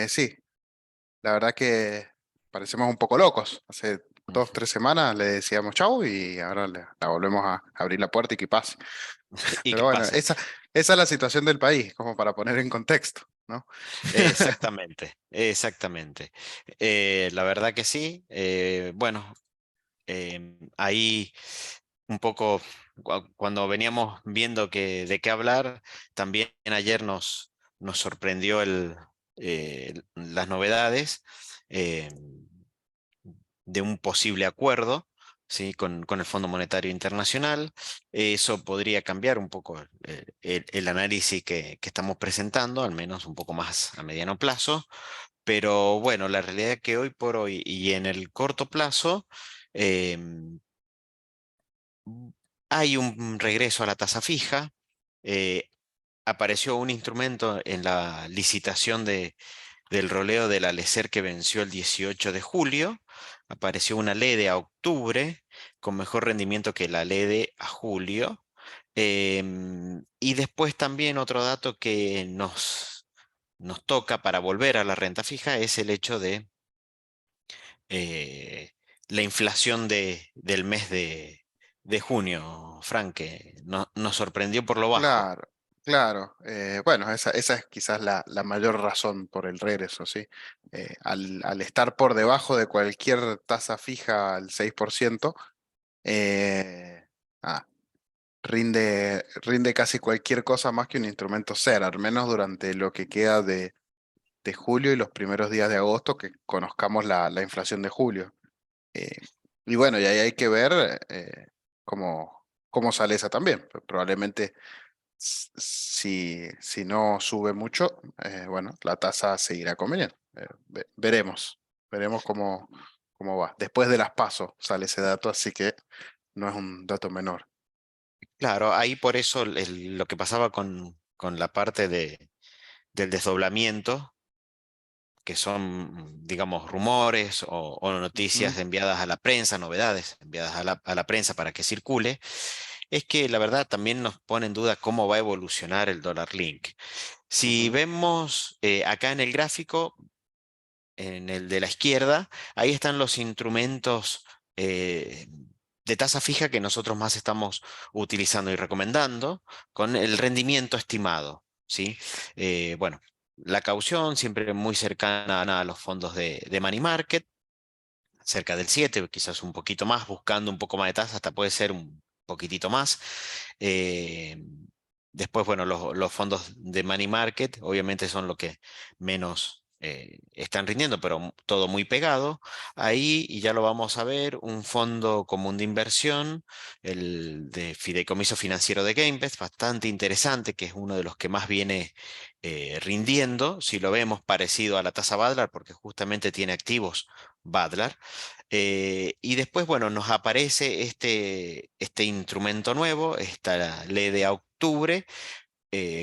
Sí, la verdad que parecemos un poco locos. Hace dos, Ujú. 3 semanas le decíamos chau y ahora la volvemos a abrir la puerta y que pase. ¿Y Pero qué bueno, pasa? esa es la situación del país, como para poner en contexto, ¿no? Exactamente, exactamente. La verdad que sí. Bueno, ahí un poco cuando veníamos viendo de qué hablar, también ayer nos sorprendió las novedades eh, de un posible acuerdo. ¿Sí? Con el Fondo Monetario Internacional. Eso podría cambiar un poco el análisis que estamos presentando, al menos un poco más a mediano plazo. Pero bueno, la realidad es que hoy por hoy y en el corto plazo, em, hay un regreso a la tasa fija. eh, Apareció un instrumento en la licitación del roleo de la LECER que venció el 18 de julio. Apareció una LEDE a octubre con mejor rendimiento que la LEDE a julio. Y después también otro dato que nos toca para volver a la renta fija es el hecho de eh, la inflación del mes de junio, Frank, que nos sorprendió por lo bajo. Claro, claro. Bueno, esa es quizás la mayor razón por el regreso, ¿sí? Al estar por debajo de cualquier tasa fija al 6%, eh, ah, rinde casi cualquier cosa más que un instrumento SER, al menos durante lo que queda de julio y los primeros días de agosto, que conozcamos la inflación de julio. Eh, y bueno, y ahí hay que ver cómo sale esa también. Probablemente si no sube mucho, bueno, la tasa seguirá conveniendo. Veremos cómo va. Después de las PASO sale ese dato, así que no es un dato menor. Claro, ahí por eso lo que pasaba con la parte del desdoblamiento, que son, digamos, rumores o Ujú, noticias enviadas a la prensa, novedades enviadas a la prensa para que circule, es que la verdad también nos pone en duda cómo va a evolucionar el dólar link. Si ujú. vemos acá en el gráfico, en el de la izquierda, ahí están los instrumentos eh, de tasa fija que nosotros más estamos utilizando y recomendando con el rendimiento estimado, ¿sí? Bueno, la caución siempre muy cercana a los fondos de money market, cerca del 7, quizás un poquito más, buscando un poco más de tasa, hasta puede ser un poquitito más. Eh, Después, bueno, los fondos de money market obviamente son lo que menos están rindiendo, pero todo muy pegado. Ahí, y ya lo vamos a ver, un fondo común de inversión, el de Fideicomiso Financiero de GameBest, bastante interesante, que es uno de los que más viene rindiendo, si lo vemos parecido a la tasa Badlar, porque justamente tiene activos Badlar. Y después, bueno, nos aparece este instrumento nuevo, esta ley de octubre,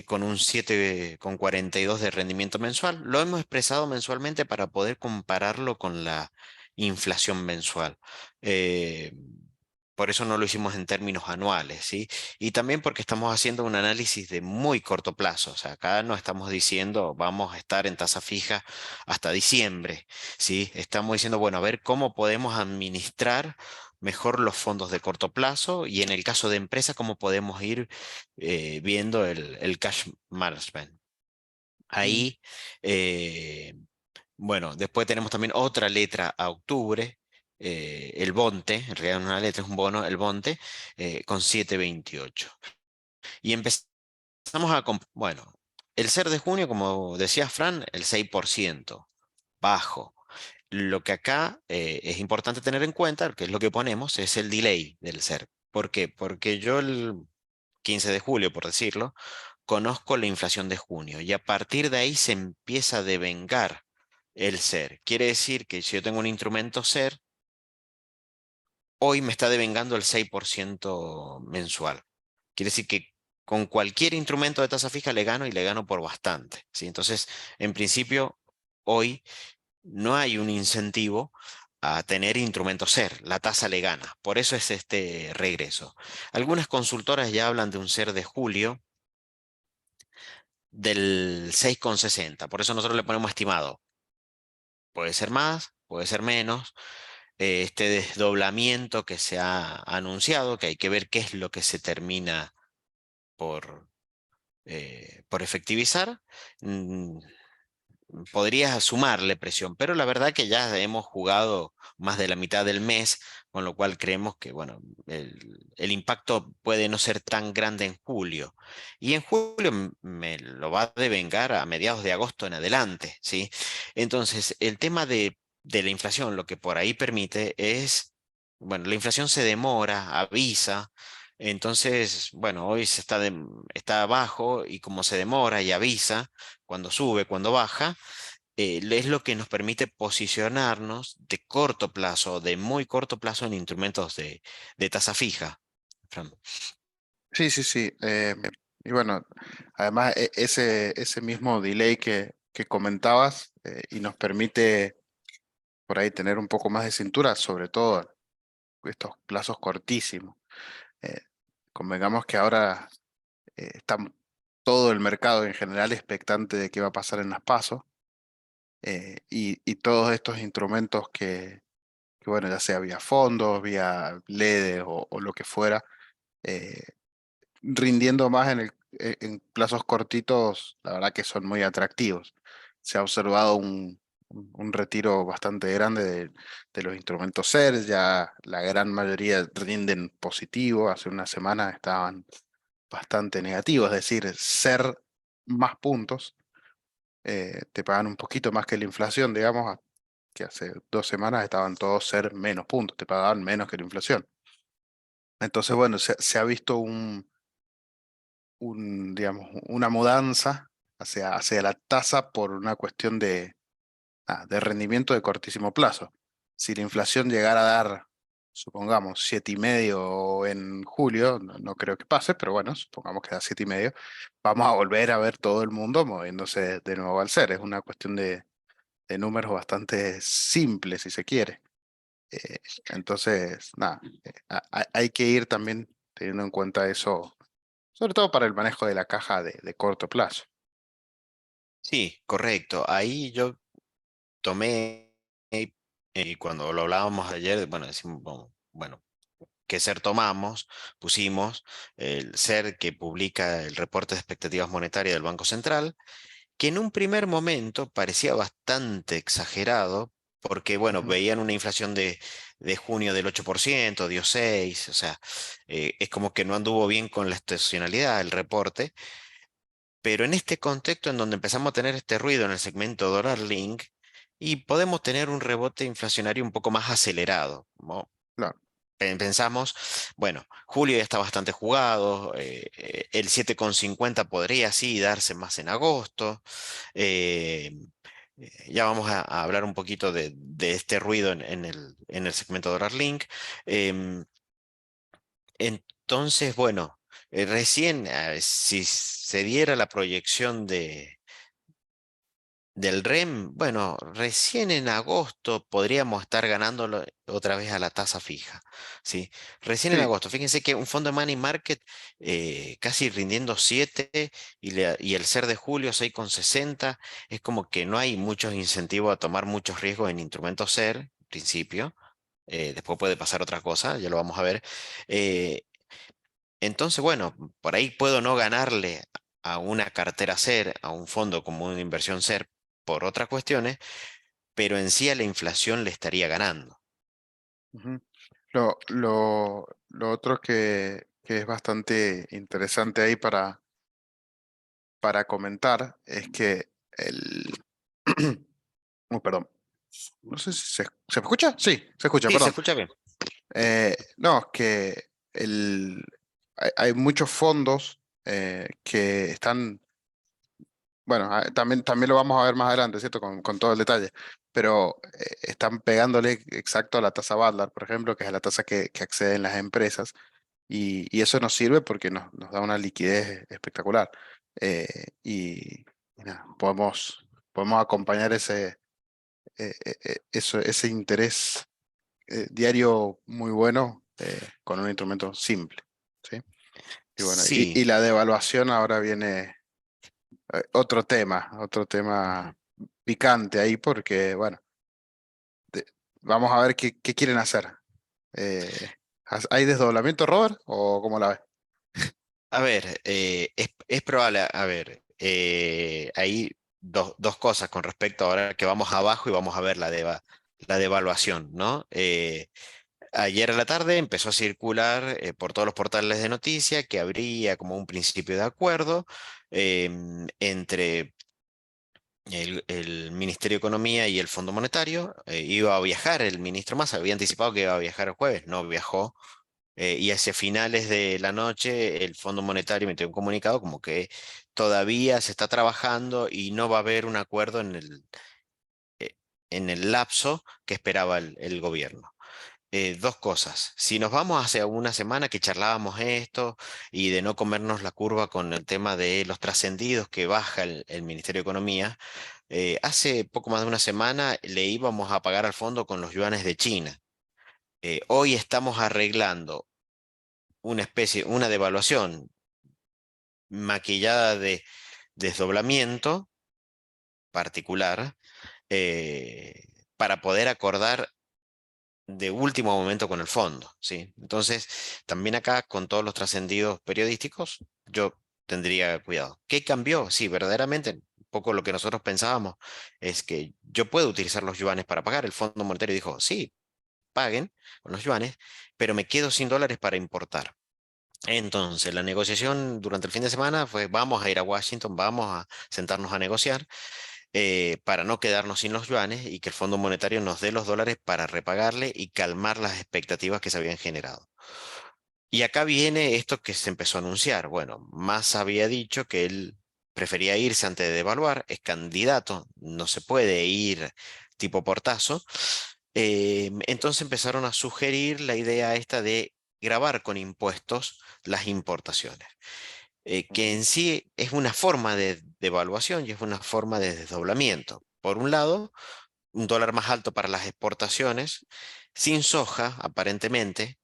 con un 7,42 de rendimiento mensual. Lo hemos expresado mensualmente para poder compararlo con la inflación mensual. Eh, por eso no lo hicimos en términos anuales, ¿sí? Y también porque estamos haciendo un análisis de muy corto plazo. O sea, acá no estamos diciendo vamos a estar en tasa fija hasta diciembre, ¿sí? Estamos diciendo, bueno, a ver cómo podemos administrar mejor los fondos de corto plazo y en el caso de empresa, cómo podemos ir viendo el cash management. Mm. Ahí, eh, bueno, después tenemos también otra letra a octubre, el Bonte, en realidad no es una letra, es un bono, el Bonte, con 7,28. Y empezamos bueno, el ser de junio, como decía Fran, el 6% bajo. Lo que acá es importante tener en cuenta, que es lo que ponemos, es el delay del ser. ¿Por qué? Porque yo el 15 de julio, por decirlo, conozco la inflación de junio y a partir de ahí se empieza a devengar el ser. Quiere decir que si yo tengo un instrumento ser, hoy me está devengando el 6% mensual. Quiere decir que con cualquier instrumento de tasa fija le gano y le gano por bastante, ¿sí? Entonces, en principio, hoy no hay un incentivo a tener instrumentos SER, la tasa le gana, por eso es este regreso. Algunas consultoras ya hablan de un SER de julio del 6,60. Por eso nosotros le ponemos estimado. Puede ser más, puede ser menos. Este desdoblamiento que se ha anunciado, que hay que ver qué es lo que se termina por efectivizar. mm, Podrías sumarle presión, pero la verdad que ya hemos jugado más de la mitad del mes, con lo cual creemos que, bueno, el impacto puede no ser tan grande en julio. Y en julio me lo va a devengar a mediados de agosto en adelante, ¿sí? Entonces, el tema de la inflación, lo que por ahí permite es, bueno, la inflación se demora, avisa. Entonces, bueno, hoy está abajo y como se demora y avisa, cuando sube, cuando baja, es lo que nos permite posicionarnos de corto plazo, de muy corto plazo en instrumentos de tasa fija. Fran. Sí, sí, sí. Y bueno, además ese mismo delay que comentabas y nos permite por ahí tener un poco más de cintura, sobre todo estos plazos cortísimos. Eh, Convengamos que ahora está todo el mercado en general expectante de qué va a pasar en las PASO y todos estos instrumentos que, bueno, ya sea vía fondos, vía LED o lo que fuera, eh, rindiendo más en plazos cortitos, la verdad que son muy atractivos. Se ha observado un retiro bastante grande de los instrumentos SER, ya la gran mayoría rinden positivo, hace una semana estaban bastante negativos, es decir, SER más puntos, te pagan un poquito más que la inflación, digamos, que hace 2 semanas estaban todos SER menos puntos, te pagaban menos que la inflación. Entonces, bueno, se ha visto digamos, una mudanza hacia la tasa por una cuestión de rendimiento de cortísimo plazo. Si la inflación llegara a dar, supongamos, 7,5 en julio, no, no creo que pase, pero bueno, supongamos que da 7,5, vamos a volver a ver todo el mundo moviéndose de nuevo al ser. Es una cuestión de números bastante simples, si se quiere. Eh, entonces, nada, hay que ir también teniendo en cuenta eso, sobre todo para el manejo de la caja de corto plazo. Sí, correcto. Ahí yo tomé, y cuando lo hablábamos ayer, bueno, decimos, bueno, ¿qué SER tomamos? Pusimos el SER que publica el reporte de expectativas monetarias del Banco Central, que en un primer momento parecía bastante exagerado, porque, bueno, Ujú. veían una inflación de junio del 8%, dio 6, o sea, es como que no anduvo bien con la estacionalidad el reporte, pero en este contexto en donde empezamos a tener este ruido en el segmento dólar link, y podemos tener un rebote inflacionario un poco más acelerado, ¿no? Claro. Pensamos, bueno, julio ya está bastante jugado, el 7,50 podría sí darse más en agosto. eh, ya vamos a hablar un poquito de este ruido en el segmento Dollar Link. Em, entonces, bueno, recién si se diera la proyección del REM, bueno, recién en agosto podríamos estar ganándolo otra vez a la tasa fija, ¿sí? Recién en Sí, agosto. Fíjense que un fondo de money market casi rindiendo 7 y el ser de julio 6,60, es como que no hay muchos incentivos a tomar muchos riesgos en instrumentos SER, en principio. Después puede pasar otra cosa, ya lo vamos a ver. Eh, entonces, bueno, por ahí puedo no ganarle a una cartera SER, a un fondo como una inversión SER por otras cuestiones, pero en sí a la inflación le estaría ganando. ujú. Lo otro que es bastante interesante ahí para comentar es que oh, perdón. No sé si se me escucha. Sí, se escucha, Sí, se perdón. escucha bien. No, es que hay muchos fondos que están. Bueno, también lo vamos a ver más adelante, ¿cierto? Con todo el detalle. Pero están pegándole exacto a la tasa Badlar, por ejemplo, que es la tasa que acceden las empresas. Y eso nos sirve porque nos da una liquidez espectacular. Y nada, podemos acompañar ese interés diario muy bueno con un instrumento simple. ¿Sí? Y bueno, y Sí, la devaluación ahora viene Otro Ujú. tema picante ahí porque, bueno, de- vamos a ver qué quieren hacer. Eh, ¿Hay desdoblamiento, Robert? ¿O cómo la ves? A ver, es probable, a ver, hay dos cosas con respecto ahora que vamos abajo y vamos a ver la devaluación, ¿no? Ayer a la tarde empezó a circular por todos los portales de noticias que habría como un principio de acuerdo entre el Ministerio de Economía y el Fondo Monetario. Iba a viajar el ministro Massa, había anticipado que iba a viajar el jueves, no viajó. Y hacia finales de la noche el Fondo Monetario emitió un comunicado como que todavía se está trabajando y no va a haber un acuerdo eh, en el lapso que esperaba el gobierno. Dos cosas. Si nos vamos hace una semana que charlábamos esto y de no comernos la curva con el tema de los trascendidos que baja el Ministerio de Economía, hace poco más de una semana le íbamos a pagar al fondo con los yuanes de China. Hoy estamos arreglando una devaluación maquillada de desdoblamiento particular eh, para poder acordar de último momento con el fondo, ¿sí? Entonces, también acá, con todos los trascendidos periodísticos, yo tendría cuidado. ¿Qué cambió? Sí, verdaderamente, un poco lo que nosotros pensábamos es que yo puedo utilizar los yuanes para pagar. El Fondo Monetario dijo, sí, paguen con los yuanes, pero me quedo sin dólares para importar. Entonces, la negociación durante el fin de semana fue, vamos a ir a Washington, vamos a sentarnos a negociar para no quedarnos sin los yuanes y que el Fondo Monetario nos dé los dólares para repagarle y calmar las expectativas que se habían generado. Y acá viene esto que se empezó a anunciar. Bueno, Massa había dicho que él prefería irse antes de devaluar, es candidato, no se puede ir tipo portazo. Entonces empezaron a sugerir la idea esta de grabar con impuestos las importaciones, que Ujú. en sí es una forma de devaluación y es una forma de desdoblamiento. Por un lado, un dólar más alto para las exportaciones, sin soja, aparentemente,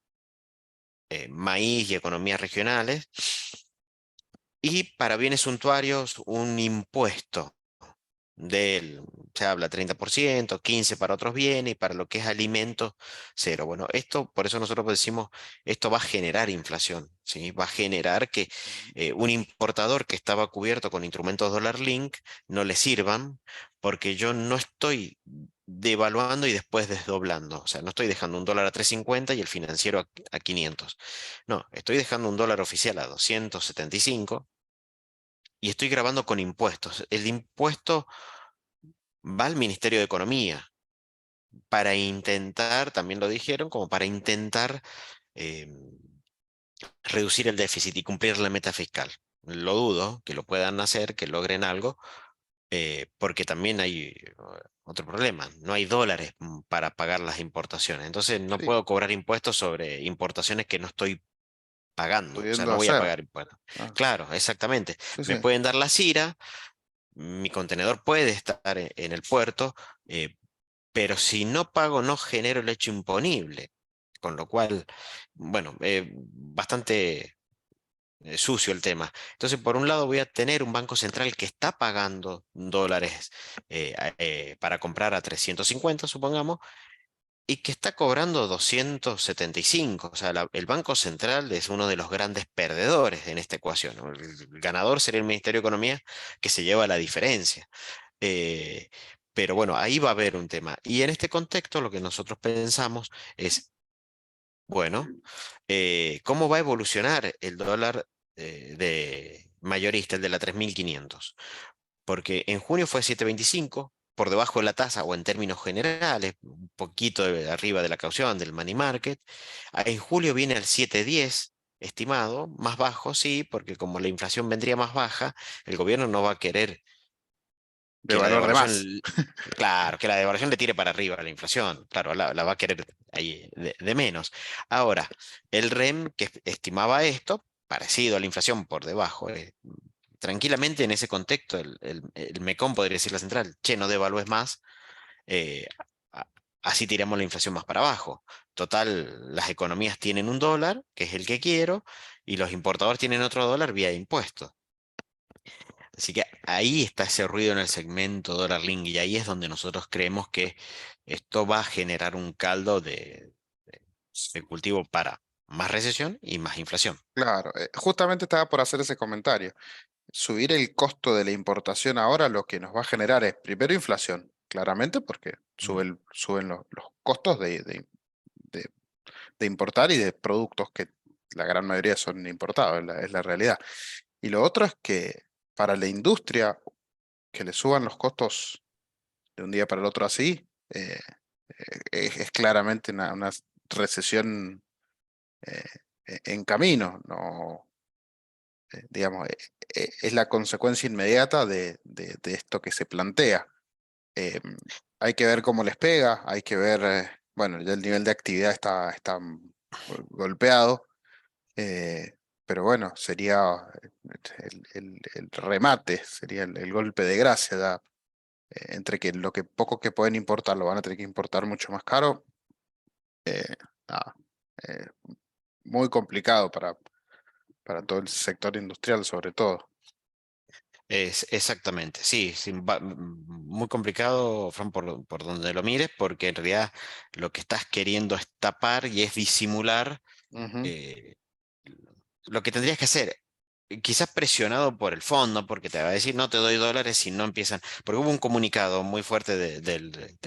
maíz y economías regionales, y para bienes suntuarios, un impuesto del, se habla 30%, 15% para otros bienes y para lo que es alimentos, cero. Bueno, esto, por eso nosotros decimos, esto va a generar inflación, ¿sí? Va a generar que un importador que estaba cubierto con instrumentos dólar link no le sirvan porque yo no estoy devaluando y después desdoblando. O sea, no estoy dejando un dólar a 3,50 y el financiero a 500. No, estoy dejando un dólar oficial a 275 y estoy grabando con impuestos. El impuesto va al Ministerio de Economía para intentar, también lo dijeron, como para intentar eh, reducir el déficit y cumplir la meta fiscal. Lo dudo que lo puedan hacer, que logren algo, porque también hay otro problema, no hay dólares para pagar las importaciones. Entonces no Sí, puedo cobrar impuestos sobre importaciones que no estoy pagando, o sea, pudiendo no voy a hacer. pagar impuestos. Ah, Claro, exactamente. sí, sí. Me pueden dar la CIRA, mi contenedor puede estar en el puerto, eh, pero si no pago no genero el hecho imponible, con lo cual, bueno, bastante sucio el tema. Entonces, por un lado voy a tener un banco central que está pagando dólares para comprar a 350, supongamos, y que está cobrando 275. O sea, el Banco Central es uno de los grandes perdedores en esta ecuación, ¿no? El ganador sería el Ministerio de Economía que se lleva la diferencia. Eh, pero bueno, ahí va a haber un tema. Y en este contexto, lo que nosotros pensamos es, bueno, ¿cómo va a evolucionar el dólar de mayorista, el de la 3.500? Porque en junio fue 7,25, por debajo de la tasa o en términos generales, un poquito arriba de la caución del money market. En julio viene al 7,10. Estimado, más bajo, sí, porque como la inflación vendría más baja, el gobierno no va a querer De que la valor de devaluación, más. claro, que la devaluación le tire para arriba a la inflación, claro, la va a querer ahí de menos. Ahora, el REM que estimaba esto, parecido a la inflación por debajo, tranquilamente en ese contexto, el MECOM podría decir la central, che, no devalúes más, eh, a- así tiramos la inflación más para abajo. Total, las economías tienen un dólar, que es el que quiero, y los importadores tienen otro dólar vía impuestos. Así que ahí está ese ruido en el segmento dólar link y ahí es donde nosotros creemos que esto va a generar un caldo de cultivo para más recesión y más inflación. Claro, justamente estaba por hacer ese comentario. Subir el costo de la importación ahora lo que nos va a generar es primero inflación, claramente, porque Mm. suben los costos de- de importar y de productos que la gran mayoría son importados, es la realidad. Y lo otro es que para la industria, que le suban los costos de un día para el otro así, es claramente una recesión eh, en camino, no, digamos, es la consecuencia inmediata de esto que se plantea. Eh, Hay que ver cómo les pega, hay que ver, bueno, ya el nivel de actividad está golpeado, eh, pero bueno, sería el remate, sería el golpe de gracia, ya, entre que lo que poco que pueden importar lo van a tener que importar mucho más caro, nada, eh, muy complicado para todo el sector industrial sobre todo. Es exactamente, sí, sí, muy complicado, Fran, por donde lo mires, porque en realidad lo que estás queriendo es tapar y es disimular Ujú. eh, lo que tendrías que hacer. Quizás presionado por el fondo, porque te va a decir no te doy dólares si no empiezan, porque hubo un comunicado muy fuerte del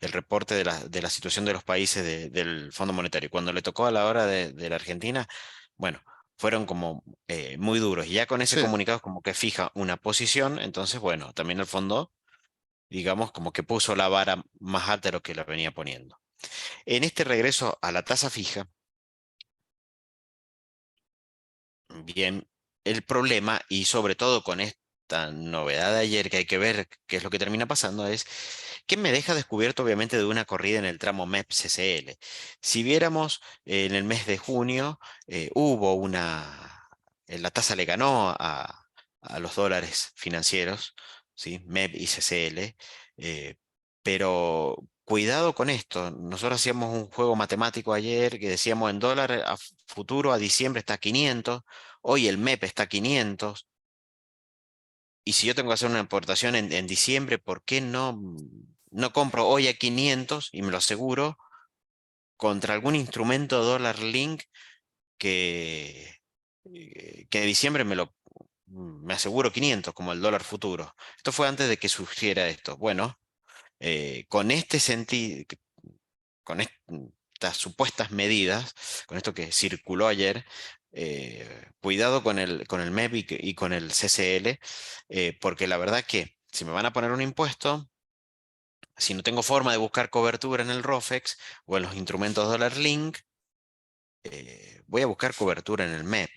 reporte de la situación de los países del Fondo Monetario. Cuando le tocó a la hora de la Argentina, bueno, fueron como muy duros. Y ya con ese Sí, comunicado como que fija una posición, entonces bueno, también el fondo, digamos, como que puso la vara más alta de lo que la venía poniendo. En este regreso a la tasa fija, bien, el problema, y sobre todo con esta novedad de ayer que hay que ver qué es lo que termina pasando, es que me deja descubierto obviamente de una corrida en el tramo MEP-CCL. Si viéramos en el mes de junio, hubo la tasa le ganó a los dólares financieros, ¿sí? MEP y CCL, pero cuidado con esto. Nosotros hacíamos un juego matemático ayer que decíamos en dólar a futuro a diciembre está 500. Hoy el MEP está a 500. Y si yo tengo que hacer una importación en diciembre, ¿por qué no compro hoy a 500 y me lo aseguro contra algún instrumento dólar link que en diciembre me aseguro 500 como el dólar futuro? Esto fue antes de que surgiera esto. Bueno, con este sentido, con estas supuestas medidas, con esto que circuló ayer, cuidado con el MEP y con el CCL, porque la verdad que si me van a poner un impuesto, si no tengo forma de buscar cobertura en el ROFEX o en los instrumentos Dollar Link, voy a buscar cobertura en el MEP.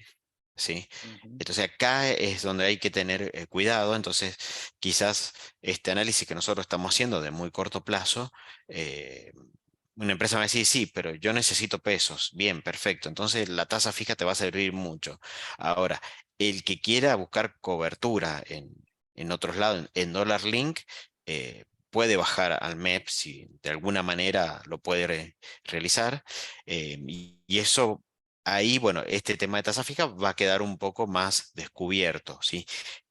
¿Sí? ujú. Entonces acá es donde hay que tener cuidado. Entonces, quizás este análisis que nosotros estamos haciendo de muy corto plazo, eh, una empresa me va a decir, sí, pero yo necesito pesos. Bien, perfecto. Entonces la tasa fija te va a servir mucho. Ahora, el que quiera buscar cobertura en otros lados, en Dollar Link, puede bajar al MEP si de alguna manera lo puede realizar. Y eso, ahí, bueno, este tema de tasa fija va a quedar un poco más descubierto, ¿sí?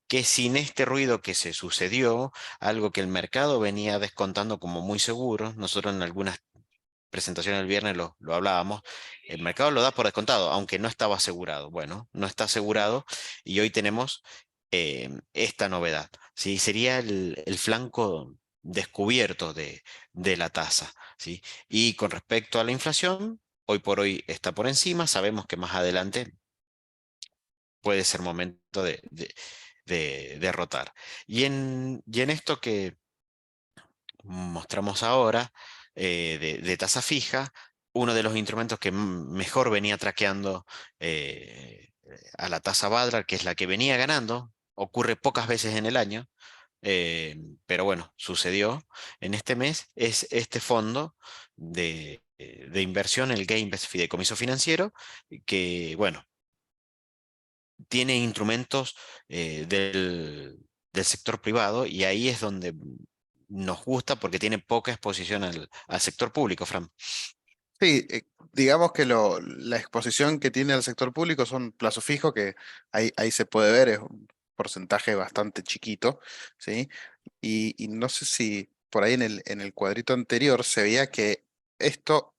Que sin este ruido que se sucedió, algo que el mercado venía descontando como muy seguro, nosotros en algunas presentaciones el viernes lo hablábamos, el mercado lo da por descontado, aunque no estaba asegurado. Bueno, no está asegurado y hoy tenemos esta novedad, ¿sí? Sería el flanco descubierto de la tasa, ¿sí? Y con respecto a la inflación, hoy por hoy está por encima, sabemos que más adelante puede ser momento de derrotar. Y en esto que mostramos ahora de tasa fija, uno de los instrumentos que mejor venía traqueando a la tasa Badrar, que es la que venía ganando, ocurre pocas veces en el año, pero bueno, sucedió en este mes, es este fondo de inversión, el GameBest Fideicomiso Financiero, que bueno, tiene instrumentos del sector privado y ahí es donde nos gusta porque tiene poca exposición al sector público, Fran. Sí, digamos que la exposición que tiene al sector público son plazo fijo, que ahí se puede ver, porcentaje bastante chiquito, ¿sí? Y no sé si por ahí en el cuadrito anterior se veía que esto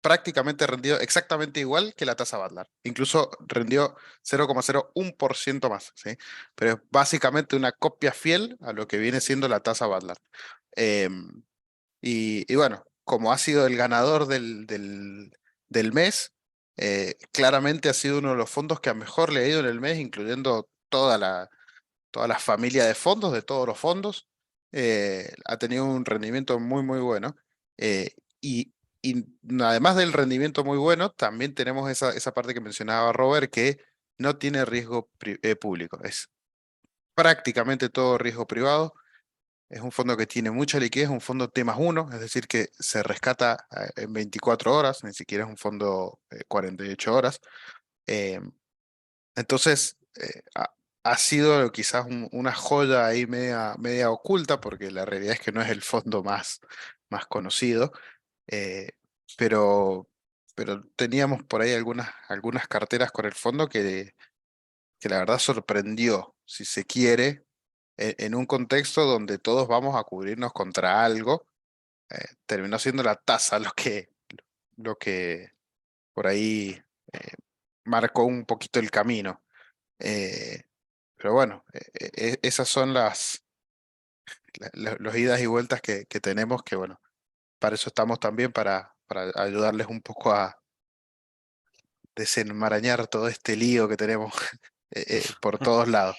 prácticamente rendió exactamente igual que la tasa Butler. Incluso rendió 0,01% más, ¿sí? Pero es básicamente una copia fiel a lo que viene siendo la tasa Butler. Em, y bueno, como ha sido el ganador del mes, claramente ha sido uno de los fondos que a mejor le ha ido en el mes, incluyendo toda la familia de fondos, de todos los fondos. Ha tenido un rendimiento muy, muy bueno. eh, y, y además del rendimiento muy bueno, también tenemos esa parte que mencionaba Robert, que no tiene riesgo público. Es prácticamente todo riesgo privado. Es un fondo que tiene mucha liquidez, un fondo T+1, es decir, que se rescata en 24 horas, ni siquiera es un fondo 48 horas. Eh, entonces, ha sido quizás una joya ahí media oculta, porque la realidad es que no es el fondo más conocido, eh, pero, pero teníamos por ahí algunas carteras con el fondo que la verdad sorprendió, si se quiere, en un contexto donde todos vamos a cubrirnos contra algo. Terminó siendo la tasa lo que por ahí eh, marcó un poquito el camino. Eh, pero bueno, esas son los idas y vueltas que tenemos, que bueno, para eso estamos también, para ayudarles un poco a desenmarañar todo este lío que tenemos por todos lados.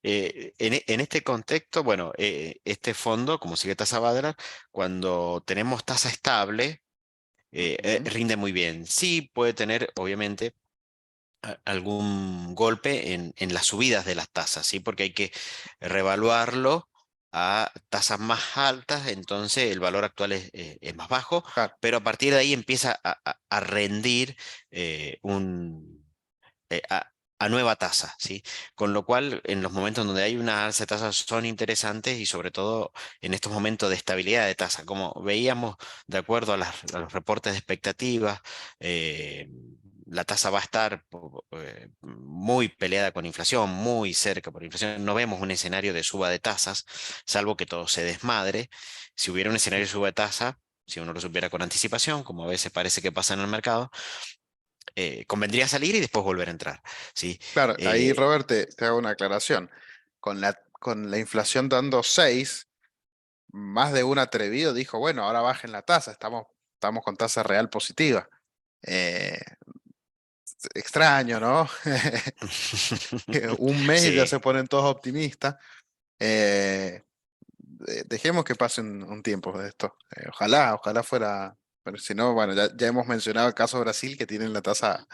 En este contexto, bueno, este fondo, como sigue tasa Badrar, cuando tenemos tasa estable, Ujú, rinde muy bien. Sí puede tener, obviamente, algún golpe en las subidas de las tasas, ¿sí? Porque hay que revaluarlo a tasas más altas, entonces el valor actual es más bajo, claro, pero a partir de ahí empieza a rendir un a nueva tasa, ¿sí? Con lo cual, en los momentos donde hay una alza de tasas son interesantes y sobre todo en estos momentos de estabilidad de tasa, como veíamos de acuerdo a los reportes de expectativas, eh, la tasa va a estar muy peleada con inflación, muy cerca por inflación. No vemos un escenario de suba de tasas, salvo que todo se desmadre. Si hubiera un escenario de suba de tasa, si uno lo supiera con anticipación, como a veces parece que pasa en el mercado, convendría salir y después volver a entrar, ¿sí? claro, ahí Eh, Robert, te hago una aclaración. Con la inflación dando 6, más de un atrevido dijo, bueno, ahora bajen la tasa, estamos con tasa real positiva. Eh, Extraño, ¿no? Que un mes y ya sí, se ponen todos optimistas. Eh, Dejemos que pase un tiempo de esto. Ojalá fuera, pero si no, bueno, ya hemos mencionado el caso de Brasil, que tienen la tasa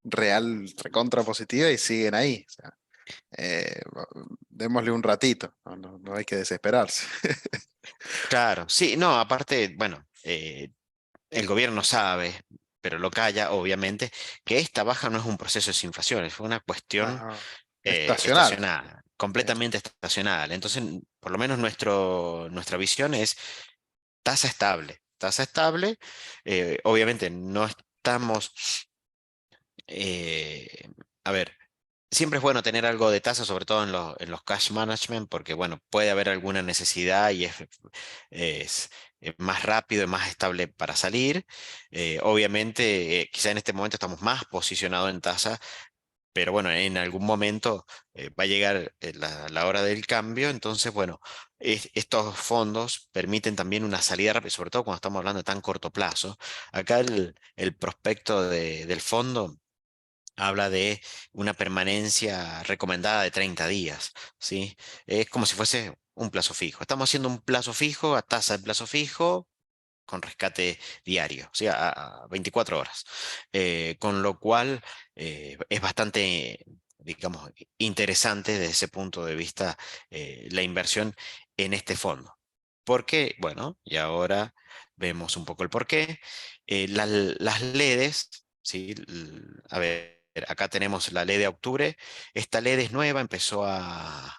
real recontra positiva y siguen ahí. O sea, démosle un ratito, no hay que desesperarse. claro, sí, no, aparte, bueno, el gobierno sabe, pero lo calla, obviamente, que esta baja no es un proceso de inflación, es una cuestión Ah, estacional. estacional, Eh, completamente estacional. Entonces, por lo menos nuestra visión es tasa estable. Tasa estable, obviamente no estamos, a ver, siempre es bueno tener algo de tasa, sobre todo en los cash management, porque bueno, puede haber alguna necesidad y es más rápido y más estable para salir. Obviamente, quizá en este momento estamos más posicionados en tasa, pero bueno, en algún momento va a llegar la hora del cambio. Entonces, bueno, estos fondos permiten también una salida rápida, sobre todo cuando estamos hablando de tan corto plazo. Acá el prospecto del fondo habla de una permanencia recomendada de 30 días, ¿sí? Es como si fuese un plazo fijo. Estamos haciendo un plazo fijo a tasa de plazo fijo con rescate diario, o sea, a 24 horas. Con lo cual es bastante, digamos, interesante desde ese punto de vista la inversión en este fondo. ¿Por qué? Bueno, y ahora vemos un poco el porqué. Las LEDs, ¿sí? A ver, acá tenemos la LED de octubre. Esta LED es nueva, empezó a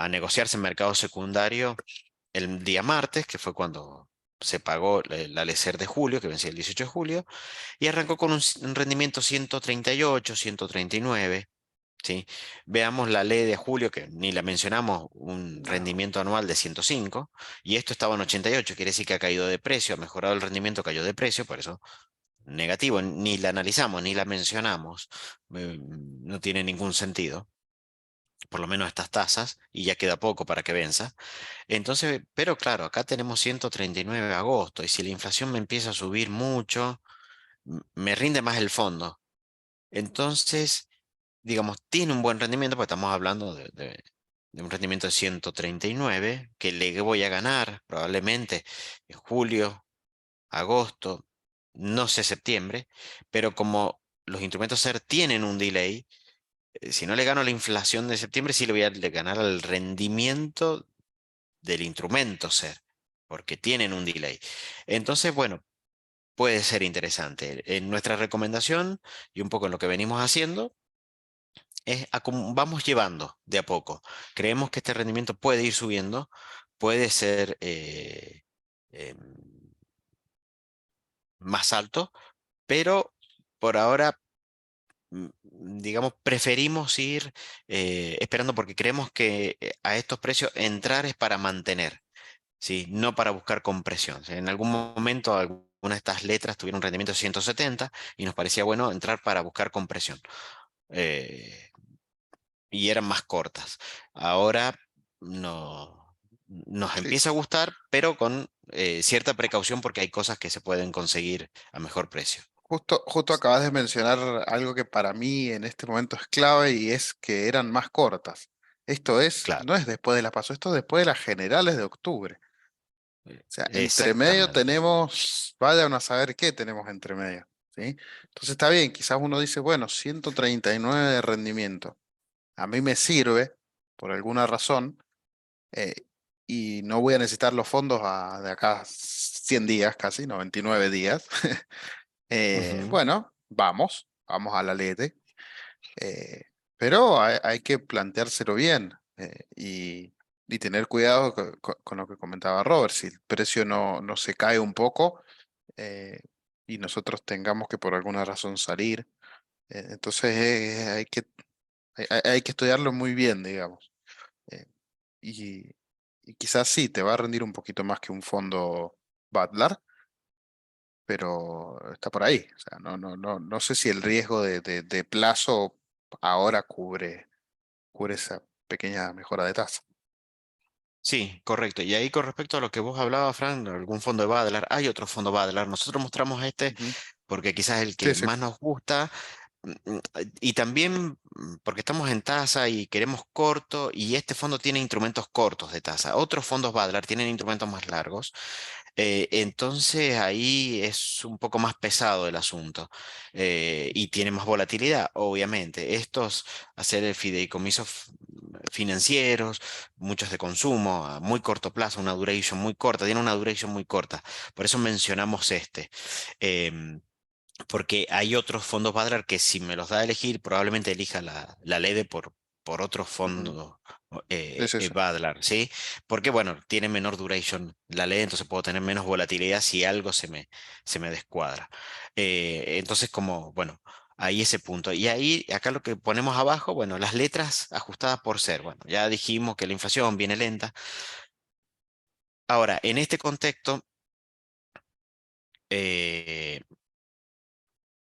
negociarse en mercado secundario el día martes, que fue cuando se pagó la LECER de julio, que vencía el 18 de julio, y arrancó con un rendimiento 138, 139. ¿sí? Veamos la ley de julio, que ni la mencionamos, un No. rendimiento anual de 105, y esto estaba en 88, quiere decir que ha caído de precio, ha mejorado el rendimiento, cayó de precio, por eso negativo, ni la analizamos, ni la mencionamos, no tiene ningún sentido, por lo menos estas tasas, y ya queda poco para que venza. Entonces, pero claro, acá tenemos 139 de agosto, y si la inflación me empieza a subir mucho, me rinde más el fondo. Entonces, digamos, tiene un buen rendimiento, porque estamos hablando de un rendimiento de 139, que le voy a ganar probablemente en julio, agosto, no sé septiembre, pero como los instrumentos SER tienen un delay, si no le gano la inflación de septiembre, sí le voy a ganar al rendimiento del instrumento SER, porque tienen un delay. Entonces, bueno, puede ser interesante. En nuestra recomendación y un poco en lo que venimos haciendo es vamos llevando de a poco. Creemos que este rendimiento puede ir subiendo, puede ser em, más alto, pero por ahora, digamos, preferimos ir esperando porque creemos que a estos precios entrar es para mantener, ¿sí? No para buscar compresión. ¿Sí? En algún momento alguna de estas letras tuvieron un rendimiento de 170 y nos parecía bueno entrar para buscar compresión. Eh, y eran más cortas. Ahora no, nos Sí, empieza a gustar, pero con cierta precaución porque hay cosas que se pueden conseguir a mejor precio. justo acabas de mencionar algo que para mí en este momento es clave y es que eran más cortas. Esto es, Claro, no es después de la PASO, esto es después de las generales de octubre. O sea, entre medio exactamente. tenemos, vaya uno a saber qué tenemos entre medio, ¿sí? Entonces está bien, quizás uno dice, bueno, 139 de rendimiento. A mí me sirve, por alguna razón, eh, y no voy a necesitar los fondos de acá 100 días, casi, 99 días. Ujú. Bueno, vamos a la LEDE, eh, pero hay que planteárselo bien y tener cuidado con lo que comentaba Robert. Si el precio no se cae un poco eh, y nosotros tengamos que por alguna razón salir, entonces hay que estudiarlo muy bien, digamos. Eh, y, y quizás sí, te va a rendir un poquito más que un fondo Butler, pero está por ahí. O sea, no sé si el riesgo de plazo ahora cubre esa pequeña mejora de tasa. Sí, correcto. Y ahí con respecto a lo que vos hablabas, Frank, algún fondo de Badlar, hay otro fondo Badlar. Nosotros mostramos este Ujú. porque quizás es el Sí, que sí. más nos gusta. Y también porque estamos en tasa y queremos corto, y este fondo tiene instrumentos cortos de tasa. Otros fondos Badlar tienen instrumentos más largos. Entonces ahí es un poco más pesado el asunto y tiene más volatilidad, obviamente. Estos, hacer fideicomisos financieros, muchos de consumo a muy corto plazo, una duration muy corta, tiene una duration muy corta. Por eso mencionamos este. Em, Porque hay otros fondos Badlar que si me los da a elegir, probablemente elija la LEDE por otros Ujú. fondos Sí, sí, sí. Badlar, ¿sí? Porque, bueno, tiene menor duration la LEDE, entonces puedo tener menos volatilidad si algo se me descuadra. Entonces, como, bueno, ahí ese punto. Y ahí, acá lo que ponemos abajo, bueno, las letras ajustadas por ser. Bueno, ya dijimos que la inflación viene lenta. Ahora, en este contexto, eh,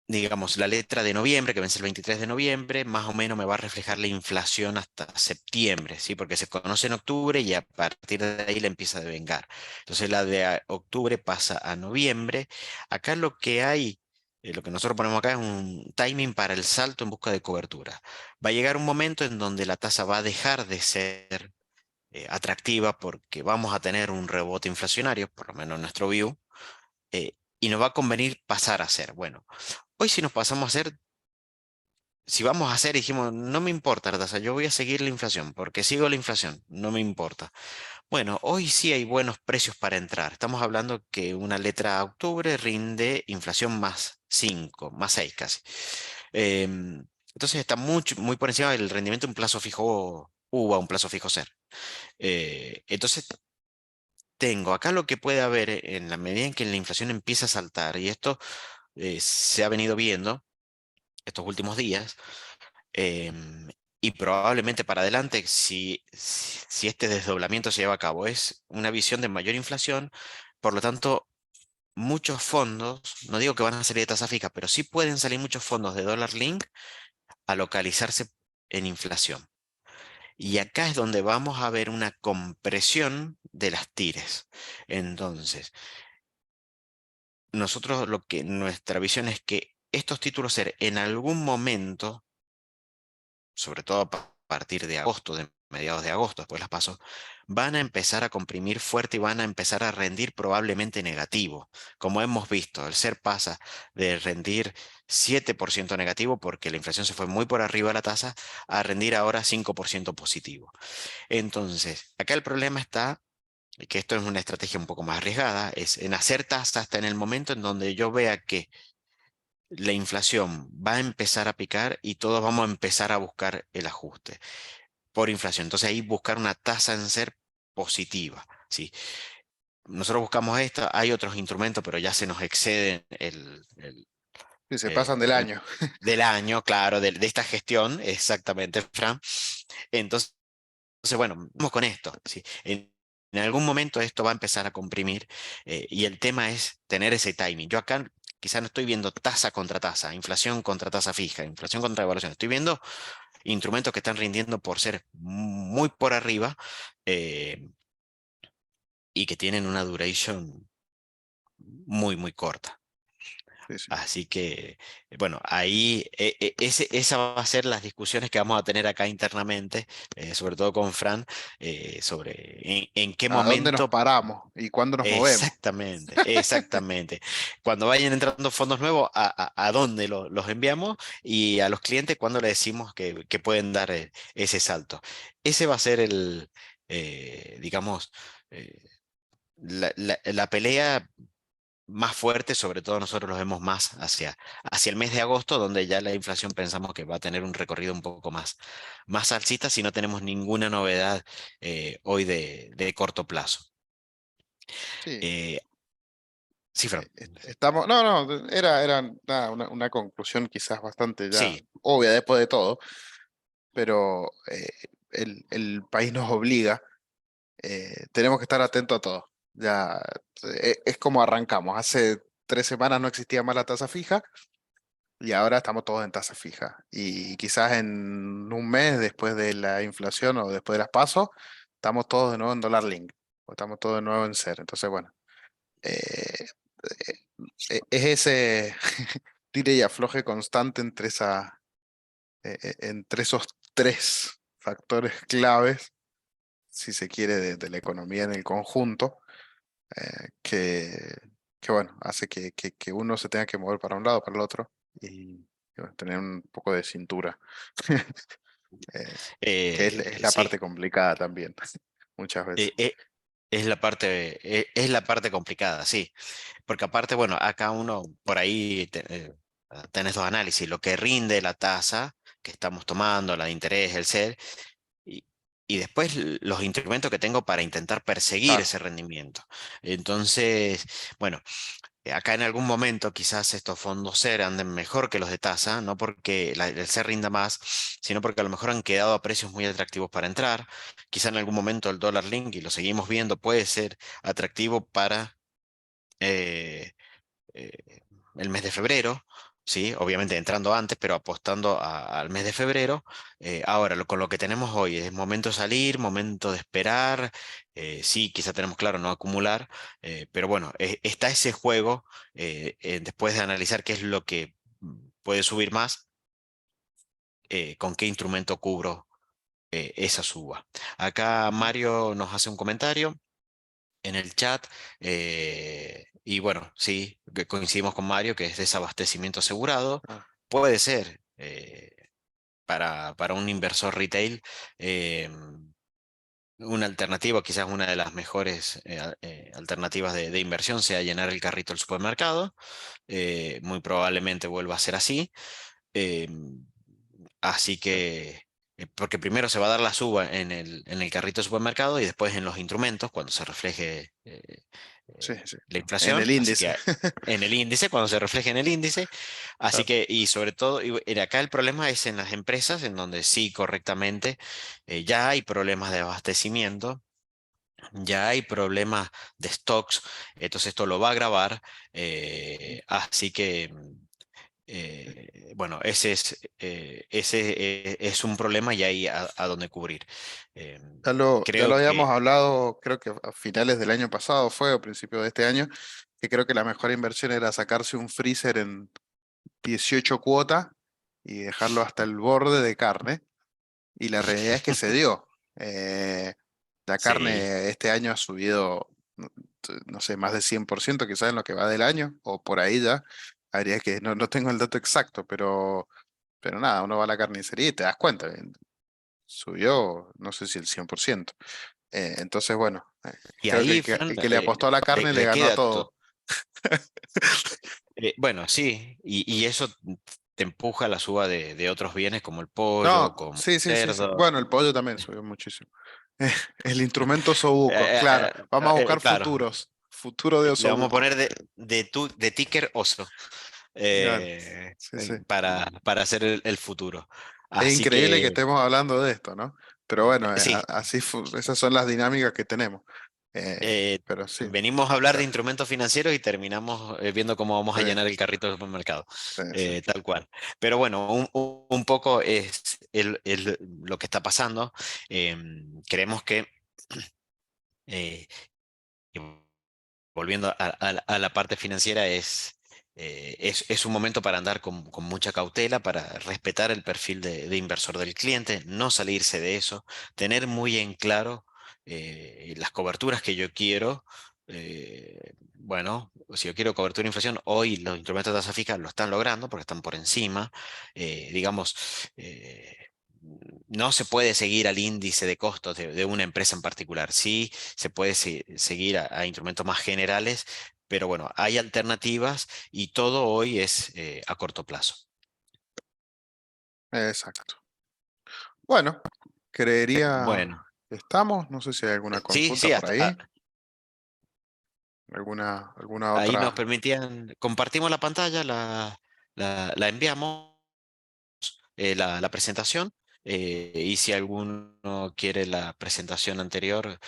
digamos, la letra de noviembre, que vence el 23 de noviembre, más o menos me va a reflejar la inflación hasta septiembre, ¿sí? Porque se conoce en octubre y a partir de ahí la empieza a devengar. Entonces la de octubre pasa a noviembre. Acá lo que hay, lo que nosotros ponemos acá es un timing para el salto en busca de cobertura. Va a llegar un momento en donde la tasa va a dejar de ser atractiva porque vamos a tener un rebote inflacionario, por lo menos en nuestro view, y nos va a convenir pasar a ser. Bueno. Hoy si nos pasamos a hacer, si vamos a hacer, dijimos, no me importa la tasa, yo voy a seguir la inflación, porque sigo la inflación, no me importa. Bueno, hoy sí hay buenos precios para entrar. Estamos hablando que una letra a octubre rinde inflación más 5 más 6 casi. Entonces está muy por encima del rendimiento de un plazo fijo UVA, un plazo fijo SER. Entonces tengo acá lo que puede haber en la medida en que la inflación empieza a saltar, y esto se ha venido viendo estos últimos días. Y probablemente para adelante, si este desdoblamiento se lleva a cabo, es una visión de mayor inflación. Por lo tanto, muchos fondos, no digo que van a salir de tasa fija, pero sí pueden salir muchos fondos de dólar link a localizarse en inflación. Y acá es donde vamos a ver una compresión de las tires. Entonces, nosotros nuestra visión es que estos títulos SER en algún momento, sobre todo a partir de agosto, de mediados de agosto, después las paso, van a empezar a comprimir fuerte y van a empezar a rendir probablemente negativo. Como hemos visto, el SER pasa de rendir 7% negativo porque la inflación se fue muy por arriba de la tasa a rendir ahora 5% positivo. Entonces, acá el problema está, y que esto es una estrategia un poco más arriesgada, es en hacer tasas hasta en el momento en donde yo vea que la inflación va a empezar a picar y todos vamos a empezar a buscar el ajuste por inflación. Entonces ahí buscar una tasa en ser positiva, ¿sí? Nosotros buscamos esta, hay otros instrumentos, pero ya se nos excede Sí, se pasan del el año. del año, claro, de esta gestión, exactamente, Fran. Entonces, bueno, vamos con esto, ¿sí? En algún momento esto va a empezar a comprimir y el tema es tener ese timing. Yo acá quizá no estoy viendo tasa contra tasa, inflación contra tasa fija, inflación contra evaluación. Estoy viendo instrumentos que están rindiendo por ser muy por arriba eh, y que tienen una duration muy corta. Sí, sí. Así que, bueno, ahí esa va a ser las discusiones que vamos a tener acá internamente, sobre todo con Fran, sobre en qué ¿A dónde nos momento. paramos y cuándo nos movemos? Exactamente, exactamente. Cuando vayan entrando fondos nuevos, a dónde los enviamos y a los clientes cuándo le decimos que pueden dar ese salto. Ese va a ser digamos, eh, la pelea más fuerte, sobre todo nosotros los vemos más hacia el mes de agosto, donde ya la inflación pensamos que va a tener un recorrido un poco más alcista si no tenemos ninguna novedad hoy de corto plazo. Sí. Eh, sí, Fran. Estamos, no, no, era nada, una conclusión quizás bastante ya Sí, obvia después de todo, pero el país nos obliga, tenemos que estar atentos a todo. Ya es como arrancamos. Hace 3 semanas no existía más la tasa fija y ahora estamos todos en tasa fija. Y quizás en un mes después de la inflación o después de las pasos, estamos todos de nuevo en dólar link o estamos todos de nuevo en ser. Entonces, bueno. eh, es ese tire y afloje constante entre esos tres factores claves, si se quiere, de la economía en el conjunto, eh, que, que bueno, hace que uno se tenga que mover para un lado, para el otro, y bueno, tener un poco de cintura, eh, que es la sí. parte complicada también, muchas Eh, veces. eh, es la parte complicada, sí. Porque aparte, bueno, acá uno por ahí tenés dos análisis, lo que rinde la tasa que estamos tomando, la de interés, el SER, y, y después los instrumentos que tengo para intentar perseguir Claro, ese rendimiento. Entonces, bueno, acá en algún momento quizás estos fondos SER anden mejor que los de tasa, no porque el SER rinda más, sino porque a lo mejor han quedado a precios muy atractivos para entrar. Quizá en algún momento el dólar link, y lo seguimos viendo, puede ser atractivo para eh, eh, el mes de febrero, ¿sí? Obviamente entrando antes, pero apostando al mes de febrero. Ahora, con lo que tenemos hoy, es momento de salir, momento de esperar. Sí, quizá tenemos claro no acumular, pero bueno, está ese juego después de analizar qué es lo que puede subir más, con qué instrumento cubro esa suba. Acá Mario nos hace un comentario en el chat. Y bueno, sí, que coincidimos con Mario, que es desabastecimiento asegurado. claro. Puede ser para un inversor retail eh, una alternativa, quizás una de las mejores alternativas de inversión sea llenar el carrito del supermercado. Muy probablemente vuelva a ser así. Eh, Así que, porque primero se va a dar la suba en el carrito de supermercado y después en los instrumentos, cuando se refleje Sí, sí. la En inflación, el así índice. que en el índice, cuando se refleje en el índice, así Claro. que, y sobre todo, acá el problema es en las empresas, en donde sí, correctamente, ya hay problemas de abastecimiento, ya hay problemas de stocks, entonces esto lo va a agravar, así que bueno, ese es un problema y hay a dónde cubrir. Eh, Ya lo creo habíamos que, hablado, creo que a finales del año pasado fue, o principio de este año, que creo que la mejor inversión era sacarse un freezer en 18 cuotas y dejarlo hasta el borde de carne. Y la realidad es que se dio. Eh, la sí, carne este año ha subido, no sé, más de 100% quizás en lo que va del año, o por ahí ya. Habría que, no tengo el dato exacto, pero nada, uno va a la carnicería y te das cuenta. Subió, no sé si el 100%. Entonces, bueno, y creo que ahí, el Fran, que le apostó a la carne le ¿de qué ganó a dato? todo. Bueno, sí, y eso te empuja a la suba de otros bienes como el pollo, No, como sí, sí, sí, sí. cerdo. Bueno, el pollo también subió muchísimo. El instrumento sobuco, Eh, claro. Vamos a buscar claro, futuros. Futuro de le vamos a osobuco. poner de ticker oso. Claro. Sí, sí. Para hacer el futuro. Es Así increíble que que estemos hablando de esto, ¿no? Pero bueno, sí, así esas son las dinámicas que tenemos. eh, Pero sí, venimos a hablar de claro. instrumentos financieros y terminamos viendo cómo vamos Sí, a llenar el carrito del supermercado, sí, sí. tal cual. Pero bueno, un poco es lo que está pasando. Creemos que, eh, y volviendo a la parte financiera, es un momento para andar con mucha cautela, para respetar el perfil de inversor del cliente, no salirse de eso, tener muy en claro las coberturas que yo quiero. Bueno, si yo quiero cobertura de inflación, hoy los instrumentos de tasa fija lo están logrando porque están por encima. Digamos, eh, no se puede seguir al índice de costos de una empresa en particular. Sí, se puede seguir a instrumentos más generales, pero bueno, hay alternativas y todo hoy es a corto plazo. Exacto. Bueno, creería Bueno, que estamos. No sé si hay alguna sí, consulta sí, por ahí. Alguna ahí nos otra. permitían, compartimos la pantalla, la enviamos, la presentación, y si alguno quiere la presentación anterior,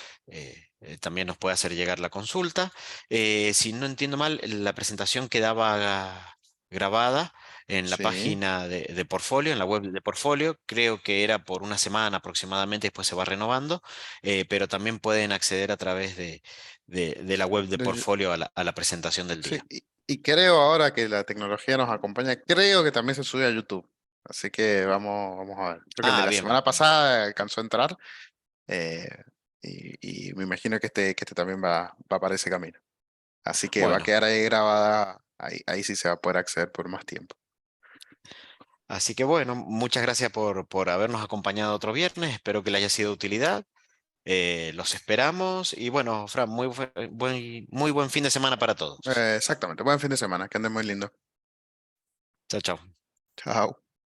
también nos puede hacer llegar la consulta. Si no entiendo mal, la presentación quedaba grabada en la Sí. página de Portfolio, en la web de Portfolio. Creo que era por una semana aproximadamente, después se va renovando, pero también pueden acceder a través de la web de de- Portfolio a la presentación del sí. día. Y creo ahora que la tecnología nos acompaña. Creo que también se sube a YouTube. Así que vamos a ver. Creo que el de Ah, la bien. semana pasada alcanzó a entrar. eh, y me imagino que este también va para ese camino. Así que va a Bueno. quedar ahí grabada. Ahí sí se va a poder acceder por más tiempo. Así que bueno, muchas gracias por habernos acompañado otro viernes. Espero que le haya sido de utilidad. Los esperamos y bueno, Fran, muy buen fin de semana para todos. Exactamente. Buen fin de semana. Que anden muy lindo. Chao, chao. Chao.